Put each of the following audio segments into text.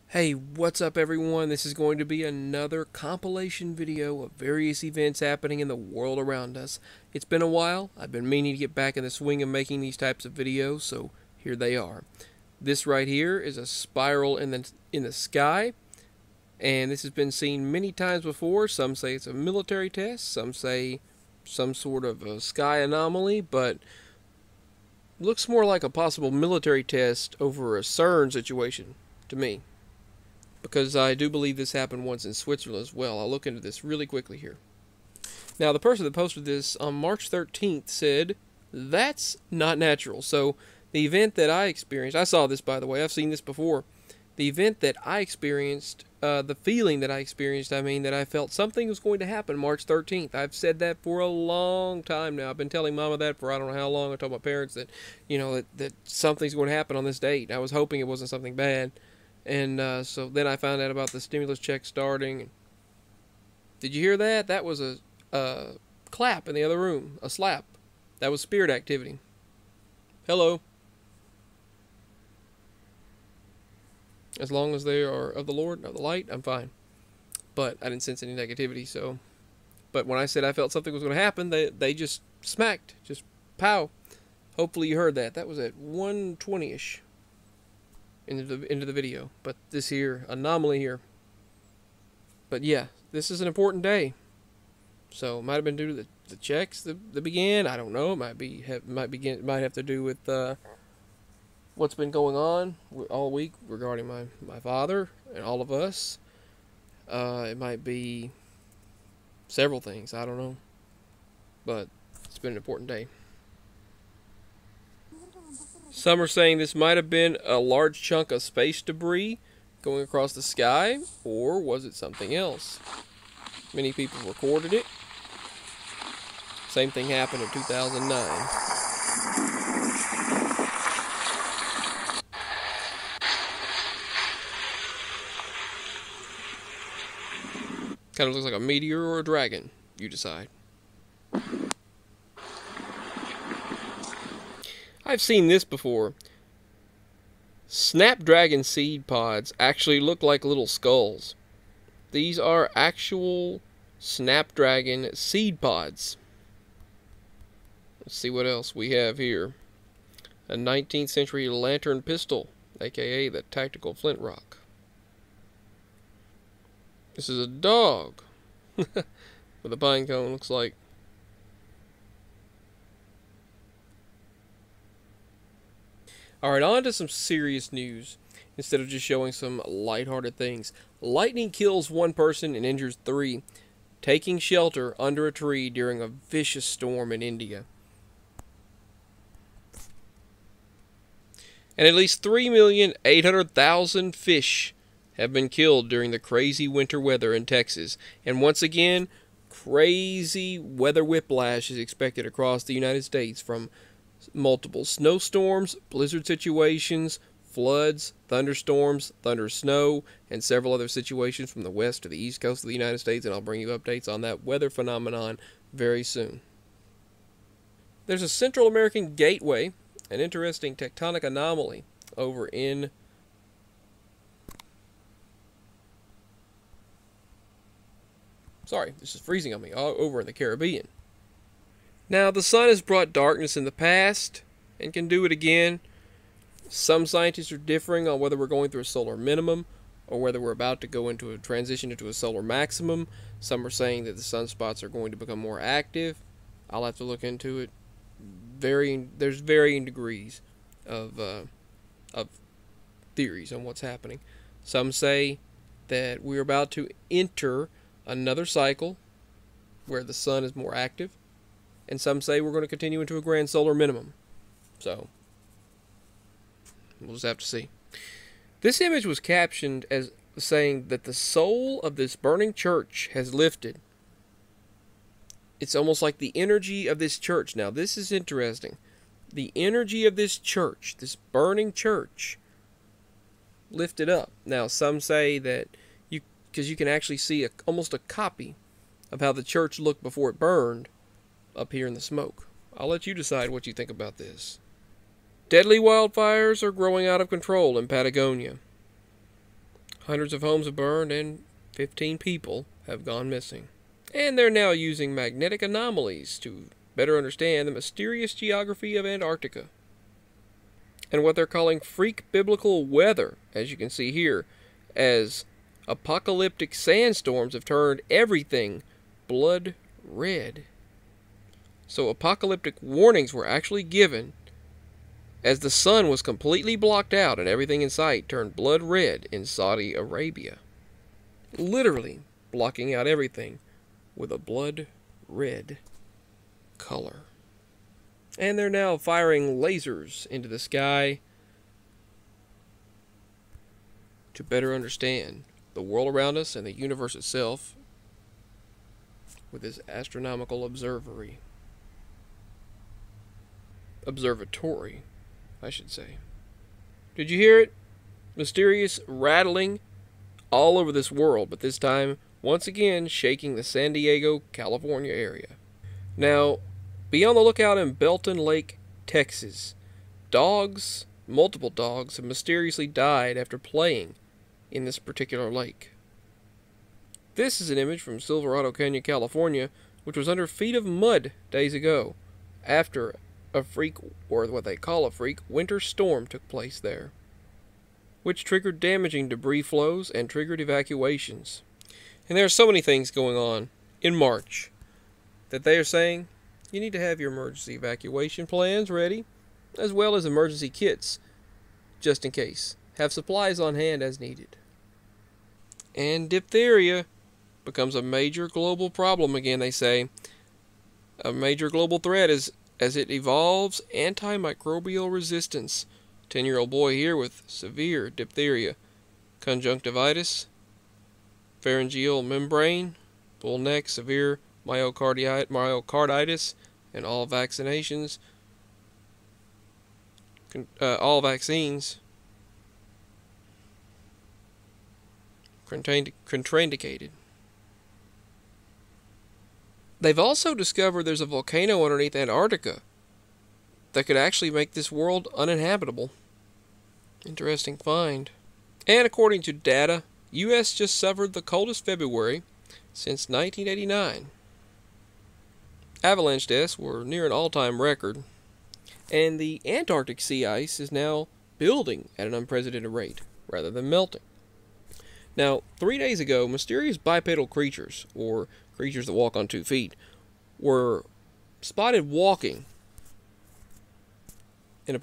Hey, what's up everyone? This is going to be another compilation video of various events happening in the world around us. It's been a while. I've been meaning to get back in the swing of making these types of videos, so here they are. This right here is a spiral in the sky, and this has been seen many times before. Some say it's a military test, some say some sort of a sky anomaly, but looks more like a possible military test over a CERN situation to me, because I do believe this happened once in Switzerland as well. I'll look into this really quickly here. Now, the person that posted this on March 13th said, that's not natural. So, the event that I experienced, I saw this by the way, I've seen this before. The event that I experienced, the feeling that I experienced, that I felt something was going to happen March 13th. I've said that for a long time now. I've been telling Mama that for I don't know how long. I told my parents that, that something's going to happen on this date. I was hoping it wasn't something bad. And so then I found out about the stimulus check starting. Did you hear that? That was a clap in the other room. A slap. That was spirit activity. Hello. As long as they are of the Lord, of the light, I'm fine. But I didn't sense any negativity, so. But when I said I felt something was going to happen, they just smacked. Just pow. Hopefully you heard that. That was at 1:20-ish. Into the video, but this here anomaly here. But yeah, this is an important day, so it might have been due to the checks that began. I don't know. It might have to do with what's been going on all week regarding my father and all of us. It might be several things. I don't know, but it's been an important day. Some are saying this might have been a large chunk of space debris going across the sky, or was it something else? Many people recorded it. Same thing happened in 2009. Kind of looks like a meteor or a dragon. You decide. I've seen this before. Snapdragon seed pods actually look like little skulls. These are actual Snapdragon seed pods. Let's see what else we have here. A 19th century lantern pistol, aka the tactical flint rock. This is a dog with a pine cone, looks like. Alright, on to some serious news, instead of just showing some lighthearted things. Lightning kills one person and injures 3, taking shelter under a tree during a vicious storm in India. And at least 3,800,000 fish have been killed during the crazy winter weather in Texas. And once again, crazy weather whiplash is expected across the United States from multiple snowstorms, blizzard situations, floods, thunderstorms, thunder snow, and several other situations from the west to the east coast of the United States, and I'll bring you updates on that weather phenomenon very soon. There's a Central American gateway, an interesting tectonic anomaly over in this is freezing on me, over in the Caribbean. Now, the sun has brought darkness in the past and can do it again. Some scientists are differing on whether we're going through a solar minimum or whether we're about to go into a transition into a solar maximum. Some are saying that the sunspots are going to become more active. I'll have to look into it. There's varying degrees of theories on what's happening. Some say that we're about to enter another cycle where the sun is more active. And some say we're going to continue into a grand solar minimum. So, we'll just have to see. This image was captioned as saying that the soul of this burning church has lifted. It's almost like the energy of this church. Now, this is interesting. The energy of this church, this burning church, lifted up. Now, some say that because you can actually see almost a copy of how the church looked before it burned up here in the smoke. I'll let you decide what you think about this. Deadly wildfires are growing out of control in Patagonia. Hundreds of homes have burned and 15 people have gone missing. And they're now using magnetic anomalies to better understand the mysterious geography of Antarctica. And what they're calling freak biblical weather, as you can see here, as apocalyptic sandstorms have turned everything blood red. So apocalyptic warnings were actually given as the sun was completely blocked out and everything in sight turned blood red in Saudi Arabia. Literally blocking out everything with a blood red color. And they're now firing lasers into the sky to better understand the world around us and the universe itself with this astronomical observatory, I should say. Did you hear it? Mysterious rattling all over this world, but this time, once again, shaking the San Diego, California area. Now, be on the lookout in Belton Lake, Texas. Multiple dogs, have mysteriously died after playing in this particular lake. This is an image from Silverado Canyon, California, which was under feet of mud days ago, after a freak, or what they call a freak, winter storm took place there, which triggered damaging debris flows and triggered evacuations. And there are so many things going on in March that they are saying you need to have your emergency evacuation plans ready, as well as emergency kits, just in case. Have supplies on hand as needed. And diphtheria becomes a major global problem again, they say. A major global threat as it evolves antimicrobial resistance. 10-year-old boy here with severe diphtheria, conjunctivitis, pharyngeal membrane, bull neck, severe myocarditis, and all vaccines contraindicated. They've also discovered there's a volcano underneath Antarctica that could actually make this world uninhabitable. Interesting find. And according to data, U.S. just suffered the coldest February since 1989. Avalanche deaths were near an all-time record, and the Antarctic sea ice is now building at an unprecedented rate, rather than melting. Now, 3 days ago, mysterious bipedal creatures, or creatures that walk on 2 feet, were spotted walking in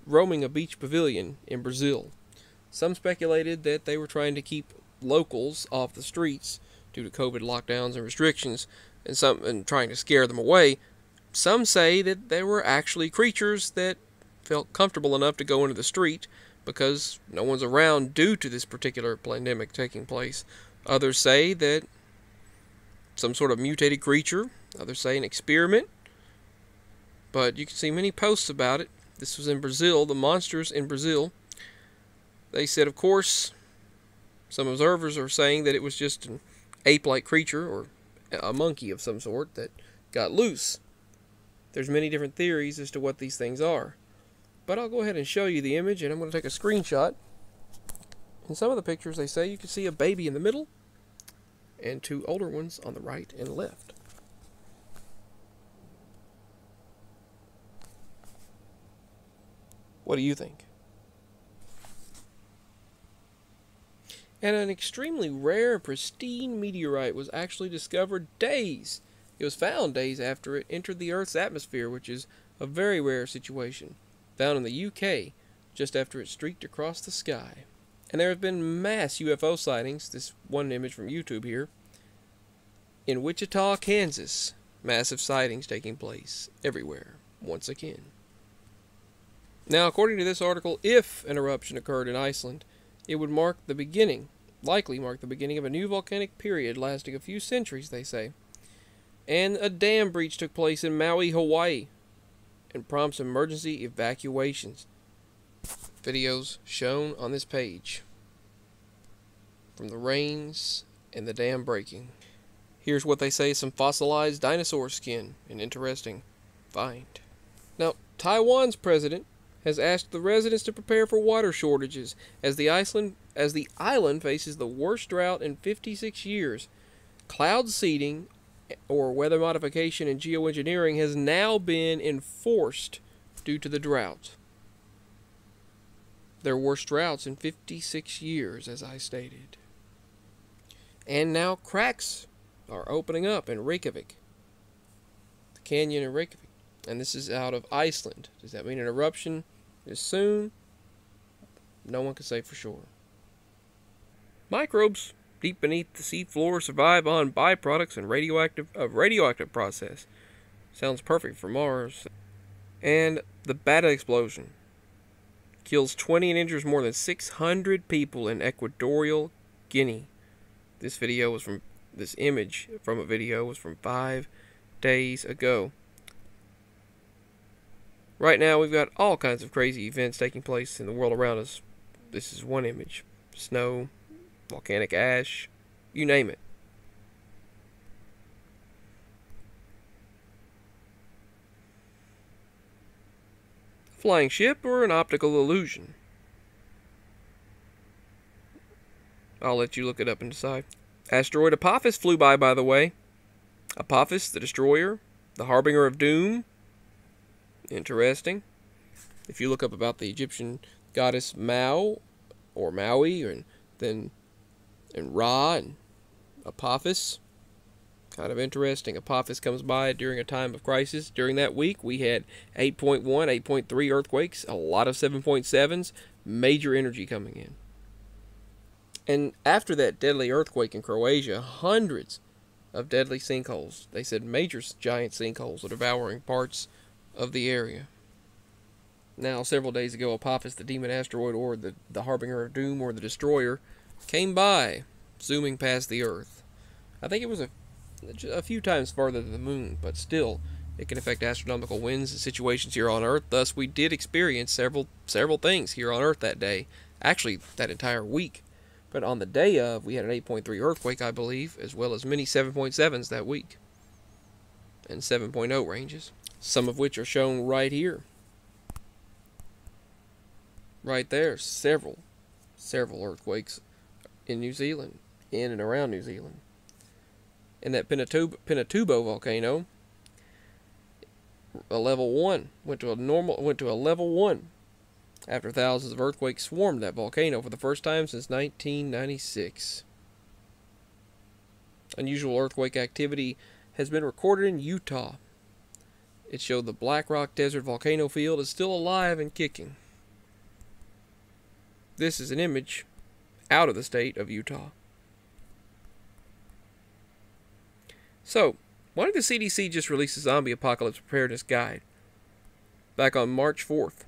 roaming a beach pavilion in Brazil. Some speculated that they were trying to keep locals off the streets due to COVID lockdowns and restrictions, and trying to scare them away. Some say that they were actually creatures that felt comfortable enough to go into the street because no one's around due to this particular pandemic taking place. Others say that some sort of mutated creature. Others say an experiment. But you can see many posts about it. This was in Brazil, the monsters in Brazil. They said, of course, some observers are saying that it was just an ape-like creature or a monkey of some sort that got loose. There's many different theories as to what these things are. But I'll go ahead and show you the image, and I'm going to take a screenshot. In some of the pictures, they say you can see a baby in the middle and 2 older ones on the right and left. What do you think? And an extremely rare, pristine meteorite was actually discovered it was found days after it entered the Earth's atmosphere, which is a very rare situation. Found in the UK, just after it streaked across the sky. And there have been mass UFO sightings, this one image from YouTube here, in Wichita, Kansas. Massive sightings taking place everywhere, once again. Now, according to this article, if an eruption occurred in Iceland, it would likely mark the beginning of a new volcanic period lasting a few centuries, they say. And a dam breach took place in Maui, Hawaii, and prompts emergency evacuations. Videos shown on this page from the rains and the dam breaking. Here's what they say: some fossilized dinosaur skin, an interesting find. Now, Taiwan's president has asked the residents to prepare for water shortages as the island faces the worst drought in 56 years. Cloud seeding, or weather modification and geoengineering, has now been enforced due to the drought. Their worst droughts in 56 years, as I stated. And now cracks are opening up in Reykjavik. The canyon in Reykjavik. And this is out of Iceland. Does that mean an eruption is soon? No one can say for sure. Microbes deep beneath the sea floor survive on byproducts and radioactive process. Sounds perfect for Mars. And the Bata explosion kills 20 and injures more than 600 people in Equatorial Guinea. This image from a video was from 5 days ago. Right now we've got all kinds of crazy events taking place in the world around us. This is one image. Snow, volcanic ash, you name it. Flying ship or an optical illusion? I'll let you look it up and decide. Asteroid Apophis flew by the way. Apophis, the destroyer, the harbinger of doom. Interesting. If you look up about the Egyptian goddess Mao, or Maui, and Ra, and Apophis, kind of interesting. Apophis comes by during a time of crisis. During that week, we had 8.1, 8.3 earthquakes, a lot of 7.7s, major energy coming in. And after that deadly earthquake in Croatia, hundreds of deadly sinkholes. They said major giant sinkholes are devouring parts of the area. Now, several days ago, Apophis, the demon asteroid, or the harbinger of doom, or the destroyer, came by, zooming past the Earth. I think it was a few times farther than the moon, but still, it can affect astronomical winds and situations here on Earth. Thus, we did experience several things here on Earth that day. Actually, that entire week. But on the day of, we had an 8.3 earthquake, I believe, as well as many 7.7s that week. And 7.0 ranges. Some of which are shown right here. Right there, several earthquakes in New Zealand, in and around New Zealand. And that Pinatubo volcano, a level 1, went to a level 1 after thousands of earthquakes swarmed that volcano for the first time since 1996. Unusual earthquake activity has been recorded in Utah. It showed the Black Rock Desert volcano field is still alive and kicking. This is an image out of the state of Utah. So, why did the CDC just release a zombie apocalypse preparedness guide back on March 4th?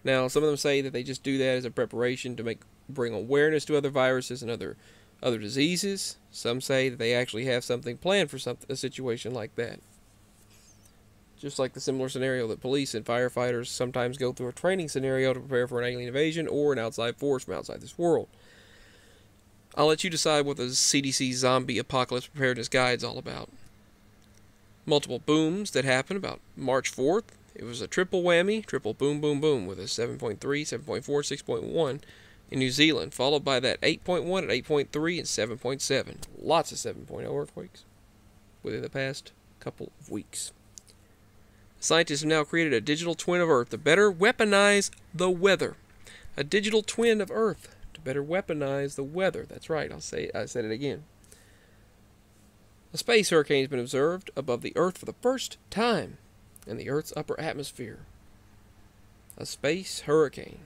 Now, some of them say that they just do that as a preparation to bring awareness to other viruses and other diseases. Some say that they actually have something planned for a situation like that. Just like the similar scenario that police and firefighters sometimes go through a training scenario to prepare for an alien invasion or an outside force from outside this world. I'll let you decide what the CDC Zombie Apocalypse Preparedness Guide is all about. Multiple booms that happened about March 4th. It was a triple whammy, triple boom, boom, boom, with a 7.3, 7.4, 6.1 in New Zealand, followed by that 8.1 and 8.3 and 7.7. Lots of 7.0 earthquakes within the past couple of weeks. Scientists have now created a digital twin of Earth to better weaponize the weather. A digital twin of Earth to better weaponize the weather. That's right, I said it again. A space hurricane has been observed above the Earth for the first time in the Earth's upper atmosphere. A space hurricane.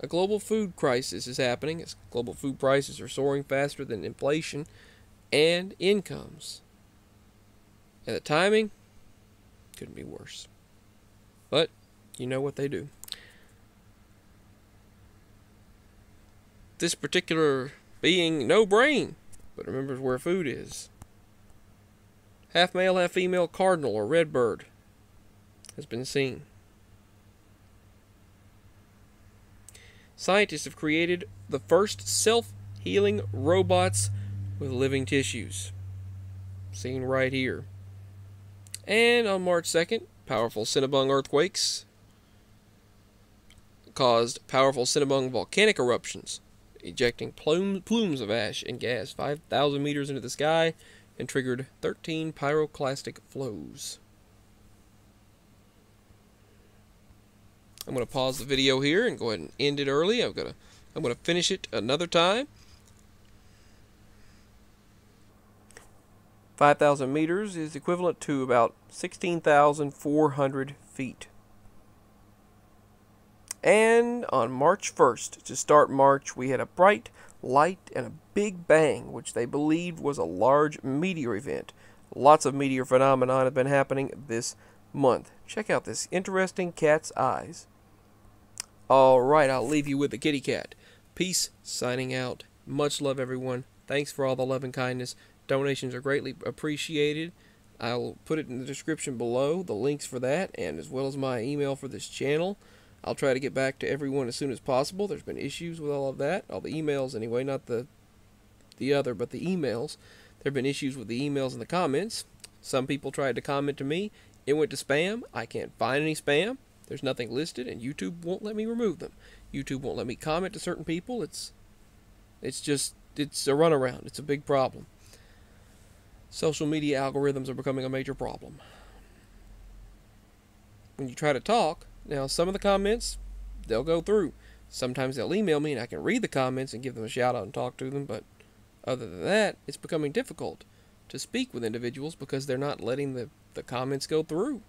A global food crisis is happening as global food prices are soaring faster than inflation and incomes. And the timing couldn't be worse. But you know what they do. This particular being, no brain, but remembers where food is. Half male, half female cardinal or redbird has been seen. Scientists have created the first self-healing robots with living tissues. Seen right here. And on March 2nd, powerful Cinnabung earthquakes caused powerful Cinnamon volcanic eruptions, ejecting plumes of ash and gas 5,000 meters into the sky and triggered 13 pyroclastic flows. I'm going to pause the video here and go ahead and end it early. I'm going to finish it another time. 5,000 meters is equivalent to about 16,400 feet. And on March 1st, to start March, we had a bright light and a big bang, which they believed was a large meteor event. Lots of meteor phenomenon have been happening this month. Check out this interesting cat's eyes. Alright, I'll leave you with the kitty cat. Peace, signing out. Much love, everyone. Thanks for all the love and kindness. Donations are greatly appreciated. I'll put it in the description below, the links for that, and as well as my email for this channel. I'll try to get back to everyone as soon as possible. There's been issues with all of that. All the emails anyway, not the other, but the emails. There have been issues with the emails and the comments. Some people tried to comment to me. It went to spam. I can't find any spam. There's nothing listed, and YouTube won't let me remove them. YouTube won't let me comment to certain people. It's a runaround. It's a big problem. Social media algorithms are becoming a major problem. When you try to talk, now some of the comments, they'll go through. Sometimes they'll email me and I can read the comments and give them a shout out and talk to them, but other than that, it's becoming difficult to speak with individuals because they're not letting the comments go through.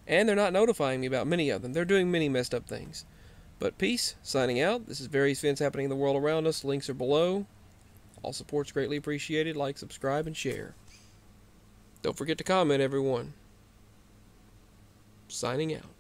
And they're not notifying me about many of them. They're doing many messed up things. But peace, signing out. This is various events happening in the world around us. Links are below. All support's greatly appreciated. Like, subscribe, and share. Don't forget to comment, everyone. Signing out.